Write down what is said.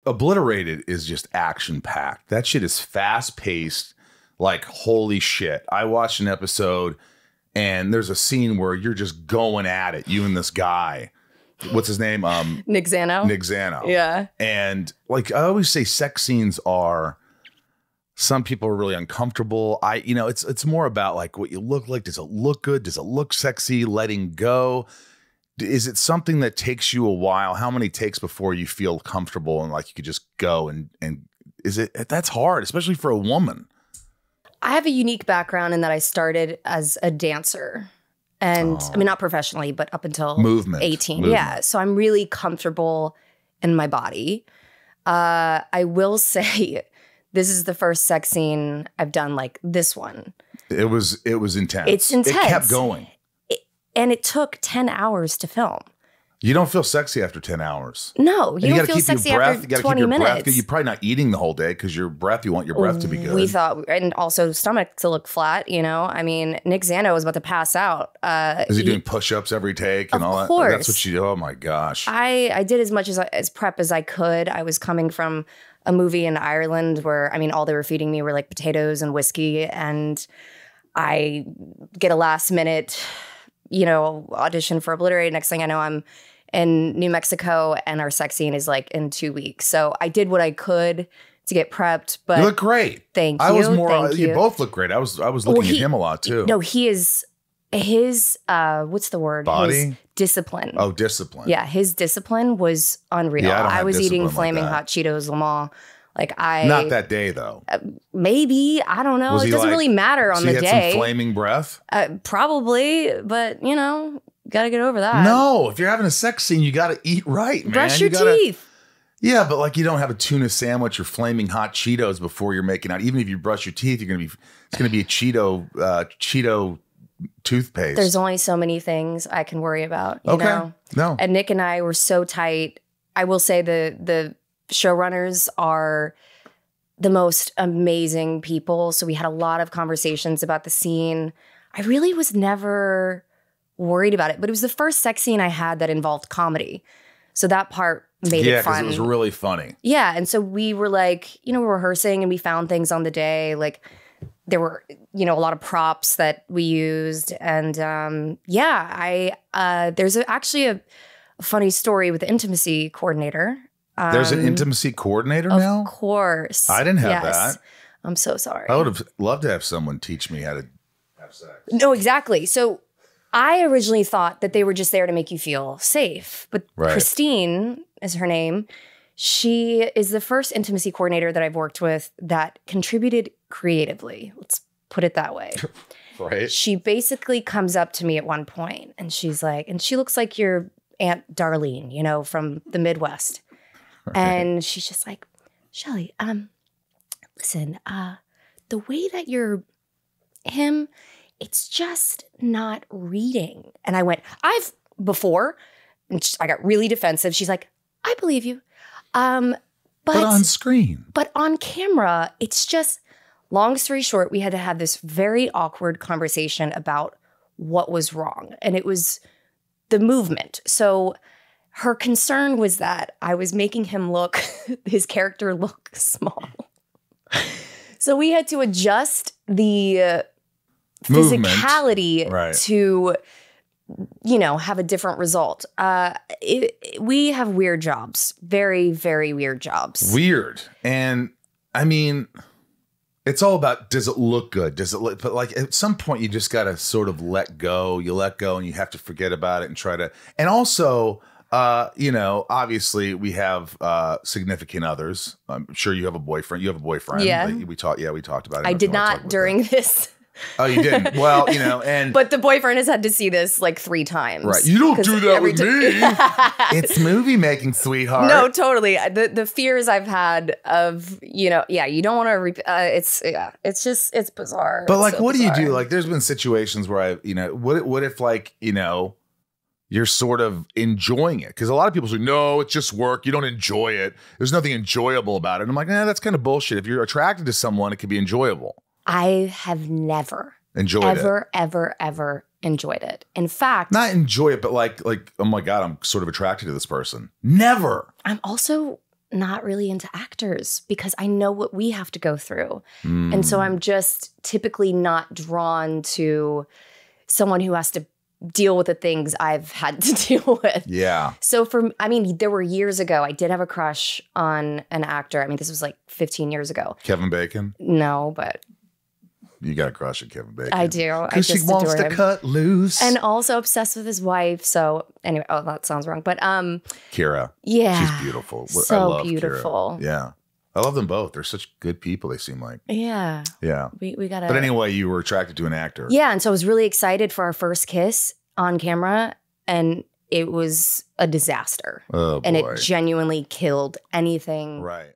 Obliterated is just action packed. That shit is fast paced. Like, holy shit. I watched an episode and there's a scene where you're just going at it, you and this guy. What's his name? Nick Zano. Nick Zano. Yeah. And like I always say, sex scenes are, some people are really uncomfortable. It's more about like what you look like. Does it look good? Does it look sexy? Letting go. Is it something that takes you a while? How many takes before you feel comfortable and like you could just go and is it, that's hard, especially for a woman. I have a unique background in that I started as a dancer. And I mean, not professionally, but up until 18. Yeah. So I'm really comfortable in my body. I will say this is the first sex scene I've done like this one. It was intense. It's intense. It kept going. And it took 10 hours to film. You don't feel sexy after 10 hours. No, you don't feel sexy after 20 minutes. You're probably not eating the whole day because you want your breath to be good. We thought, and also stomach to look flat, you know? I mean, Nick Zano was about to pass out. Is he doing push-ups every take and all that? Of course. That's what you do. Oh my gosh. I did as much as prep as I could. I was coming from a movie in Ireland where, I mean, all they were feeding me were like potatoes and whiskey. And I get a last minute, audition for Obliterate. Next thing I know, I'm in New Mexico and our sex scene is like in 2 weeks. So I did what I could to get prepped, but you look great. Thank you. You both look great. I was looking at him a lot too. No, he is his what's the word? Body? His discipline. Oh, discipline. Yeah, his discipline was unreal. Yeah, I was eating flaming hot Cheetos Lamar. Not that day though. Maybe, I don't know. It doesn't really matter on the day. Had some flaming breath? Probably, but gotta get over that. No, if you're having a sex scene, you gotta eat right, man. Brush your teeth. Yeah, but like you don't have a tuna sandwich or flaming hot Cheetos before you're making out. Even if you brush your teeth, it's gonna be a Cheeto toothpaste. There's only so many things I can worry about. You know? No. And Nick and I were so tight. I will say the showrunners are the most amazing people. So we had a lot of conversations about the scene. I really was never worried about it, but it was the first sex scene I had that involved comedy. So that part made it fun. Yeah, because it was really funny. Yeah, and so we were like, rehearsing and we found things on the day. Like there were, a lot of props that we used. And there's actually a funny story with the intimacy coordinator. There's an intimacy coordinator now? Of course. I didn't have that. I'm so sorry. I would have loved to have someone teach me how to have sex. No, exactly. So I originally thought that they were just there to make you feel safe. But Christine is her name. She is the first intimacy coordinator that I've worked with that contributed creatively. Let's put it that way. Right. She basically comes up to me at one point and she's like, and she looks like your Aunt Darlene, from the Midwest. Right. And she's just like, Shelley, listen, the way that you're him, it's just not reading. And I went, before, and I got really defensive. She's like, I believe you. But on screen. But on camera, it's just, long story short, we had to have this very awkward conversation about what was wrong. And it was the movement. So her concern was that I was making him his character look small. So we had to adjust the physicality to, have a different result. We have weird jobs, very, very weird jobs. Weird. And I mean, it's all about, does it look good? But like at some point you just got to sort of let go. You let go and you have to forget about it and try to, and also, obviously we have significant others. I'm sure you have a boyfriend. You have a boyfriend. Yeah. We talked about it. I did not during this. Oh, you didn't? Well, and but the boyfriend has had to see this like 3 times. Right. You don't do that with me. It's movie making, sweetheart. No, totally. The fears I've had of, you don't want to it's bizarre. But like, what do you do? Like, there's been situations where what if like, you're sort of enjoying it? Because a lot of people say, no, it's just work. You don't enjoy it. There's nothing enjoyable about it. And I'm like, that's kind of bullshit. If you're attracted to someone, it could be enjoyable. I have never ever enjoyed it. In fact, not enjoy it, but like, oh my God, I'm sort of attracted to this person. Never. I'm also not really into actors because I know what we have to go through. And so I'm just typically not drawn to someone who has to deal with the things I've had to deal with. Yeah. So there were years ago, I did have a crush on an actor. I mean, this was like 15 years ago. Kevin Bacon? No, but you got a crush on Kevin Bacon. I do. Because she wants to cut loose. And also obsessed with his wife. So anyway, that sounds wrong. But Kira. Yeah. She's beautiful. So I love beautiful. Kira. Yeah. I love them both. They're such good people, they seem like. Yeah. Yeah. We gotta. But anyway, you were attracted to an actor. Yeah. And so I was really excited for our first kiss on camera. And it was a disaster. Oh, boy. And it genuinely killed anything right.